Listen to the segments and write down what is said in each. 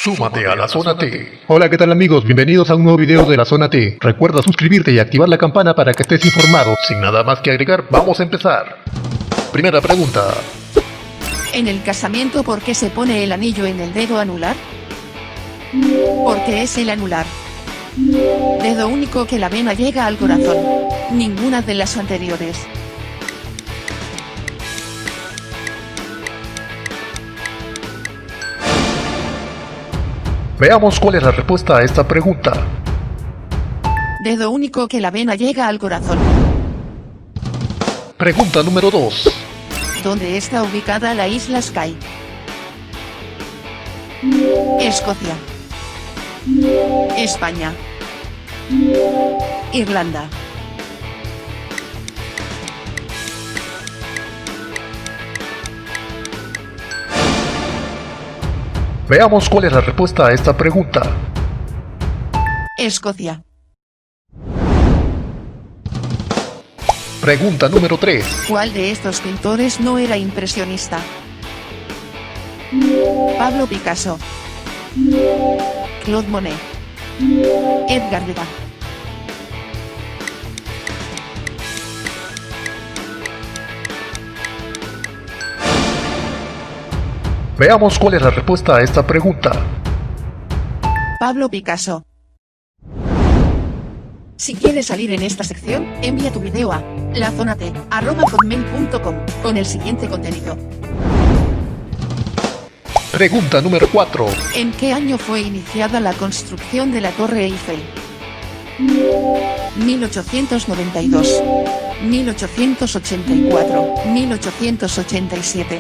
Súmate a la Zona T. Hola, ¿qué tal amigos? Bienvenidos a un nuevo video de la Zona T. Recuerda suscribirte y activar la campana para que estés informado. Sin nada más que agregar, vamos a empezar. Primera pregunta. En el casamiento, ¿por qué se pone el anillo en el dedo anular? Porque es el anular. Dedo único que la vena llega al corazón. Ninguna de las anteriores. Veamos cuál es la respuesta a esta pregunta. Dedo único que la vena llega al corazón. Pregunta número 2. ¿Dónde está ubicada la isla Skye? Escocia. España. Irlanda. Veamos cuál es la respuesta a esta pregunta. Escocia. Pregunta número 3. ¿Cuál de estos pintores no era impresionista? Pablo Picasso. Claude Monet. Edgar Degas. Veamos cuál es la respuesta a esta pregunta. Pablo Picasso. Si quieres salir en esta sección, envía tu video a lazonate@hotmail.com con el siguiente contenido. Pregunta número 4. ¿En qué año fue iniciada la construcción de la Torre Eiffel? 1892, 1884, 1887.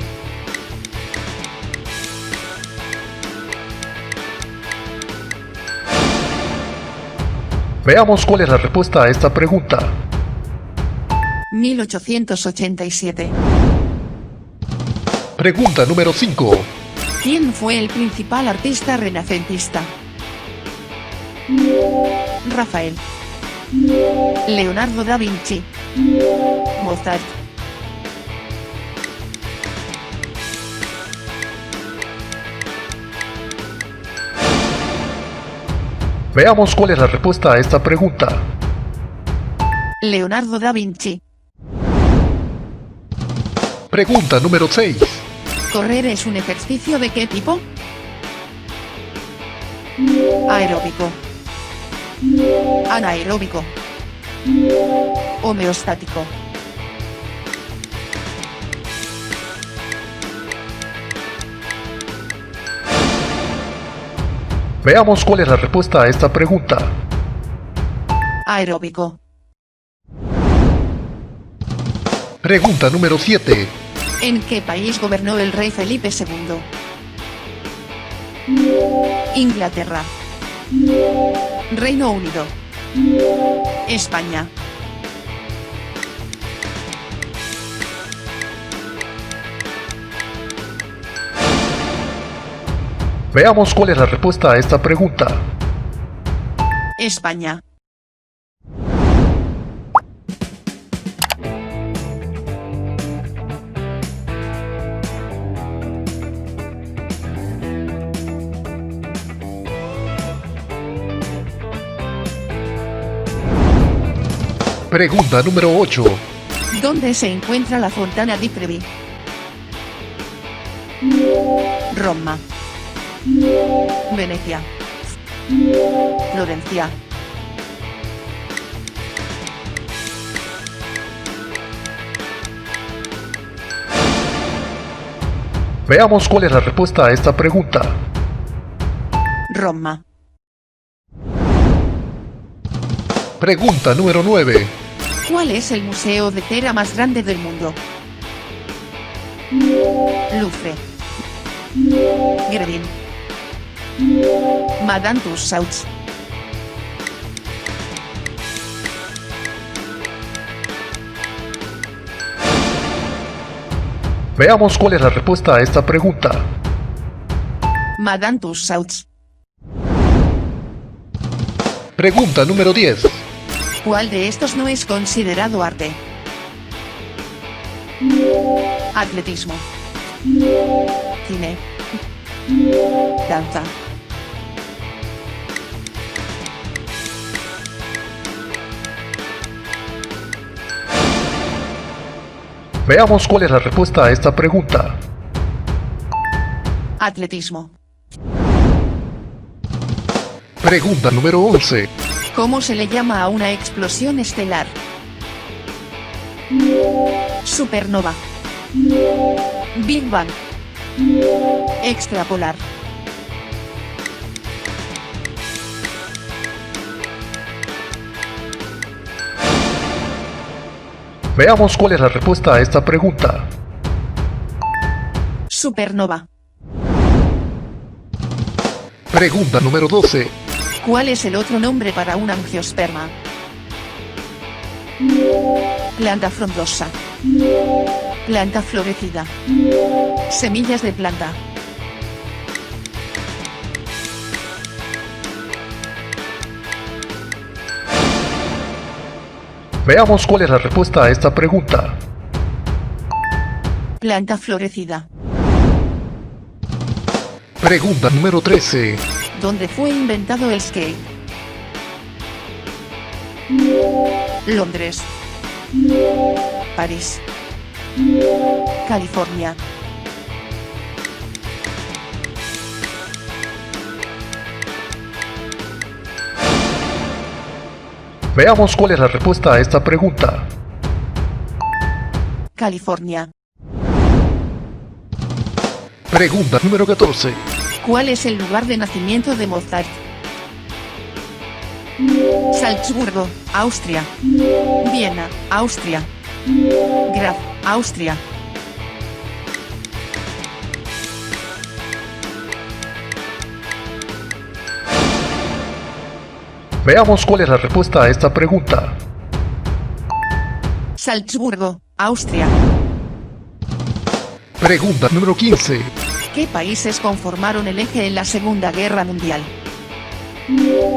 Veamos cuál es la respuesta a esta pregunta. 1887. Pregunta número 5. ¿Quién fue el principal artista renacentista? Rafael. Leonardo da Vinci. Mozart. Veamos cuál es la respuesta a esta pregunta. Leonardo da Vinci. Pregunta número 6. ¿Correr es un ejercicio de qué tipo? Aeróbico. Anaeróbico. Homeostático. Veamos cuál es la respuesta a esta pregunta. Aeróbico. Pregunta número 7. ¿En qué país gobernó el rey Felipe II? Inglaterra. Reino Unido. España. Veamos cuál es la respuesta a esta pregunta. España. Pregunta número 8. ¿Dónde se encuentra la Fontana di Trevi? Roma. Venecia. Florencia. Veamos cuál es la respuesta a esta pregunta. Roma. Pregunta número 9. ¿Cuál es el museo de cera más grande del mundo? Louvre. Grebin. Madame Tussauds. Veamos cuál es la respuesta a esta pregunta. Madame Tussauds. Pregunta número 10. ¿Cuál de estos no es considerado arte? Atletismo. Cine. Danza. Veamos cuál es la respuesta a esta pregunta. Atletismo. Pregunta número 11. ¿Cómo se le llama a una explosión estelar? Supernova. Big Bang. Extrapolar. Veamos cuál es la respuesta a esta pregunta. Supernova. Pregunta número 12. ¿Cuál es el otro nombre para un angiosperma? Planta frondosa. Planta florecida. Semillas de planta. Veamos cuál es la respuesta a esta pregunta. Planta florecida. Pregunta número 13. ¿Dónde fue inventado el skate? Londres. París. California. Veamos cuál es la respuesta a esta pregunta. California. Pregunta número 14. ¿Cuál es el lugar de nacimiento de Mozart? Salzburgo, Austria. Viena, Austria. Graz, Austria. Veamos cuál es la respuesta a esta pregunta. Salzburgo, Austria. Pregunta número 15. ¿Qué países conformaron el eje en la Segunda Guerra Mundial?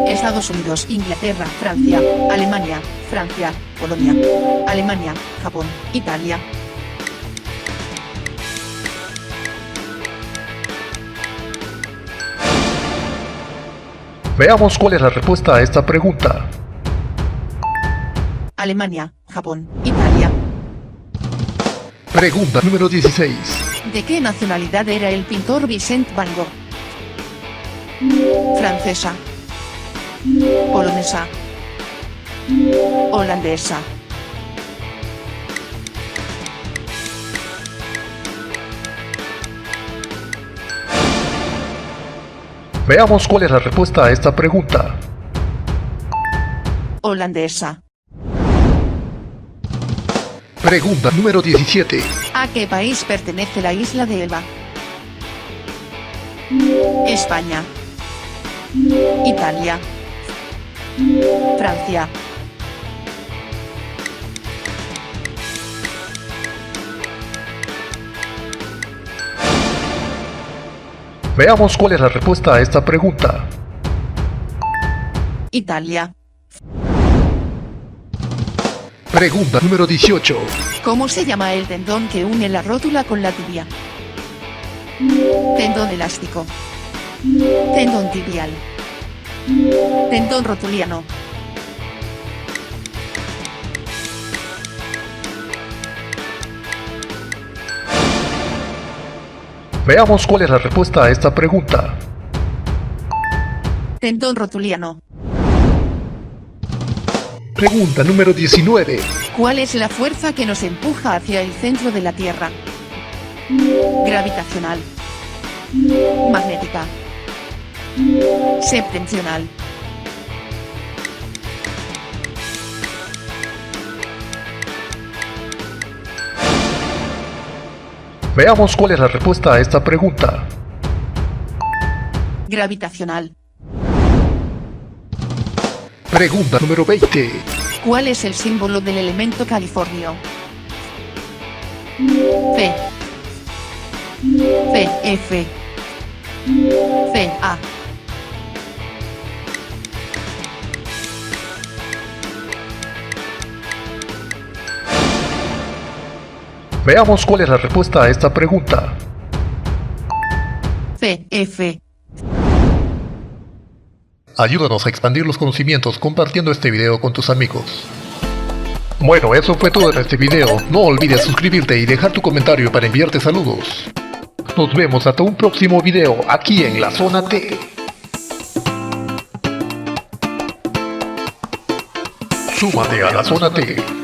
Estados Unidos, Inglaterra, Francia, Alemania, Francia, Polonia, Alemania, Japón, Italia. Veamos cuál es la respuesta a esta pregunta. Alemania, Japón, Italia. Pregunta número 16. ¿De qué nacionalidad era el pintor Vincent Van Gogh? Francesa. Polonesa. Holandesa. Veamos cuál es la respuesta a esta pregunta. Holandesa. Pregunta número 17. ¿A qué país pertenece la isla de Elba? España. Italia. Francia. Veamos cuál es la respuesta a esta pregunta. Italia. Pregunta número 18. ¿Cómo se llama el tendón que une la rótula con la tibia? Tendón elástico. Tendón tibial. Tendón rotuliano. Veamos cuál es la respuesta a esta pregunta. Tendón rotuliano. Pregunta número 19. ¿Cuál es la fuerza que nos empuja hacia el centro de la Tierra? Gravitacional. Magnética. Septensional. Veamos cuál es la respuesta a esta pregunta. Gravitacional. Pregunta número 20. ¿Cuál es el símbolo del elemento californio? Fe. F. A. Veamos cuál es la respuesta a esta pregunta. F. Ayúdanos a expandir los conocimientos compartiendo este video con tus amigos. Bueno, eso fue todo en este video. No olvides suscribirte y dejar tu comentario para enviarte saludos. Nos vemos hasta un próximo video aquí en la Zona T. Súmate a la Zona T.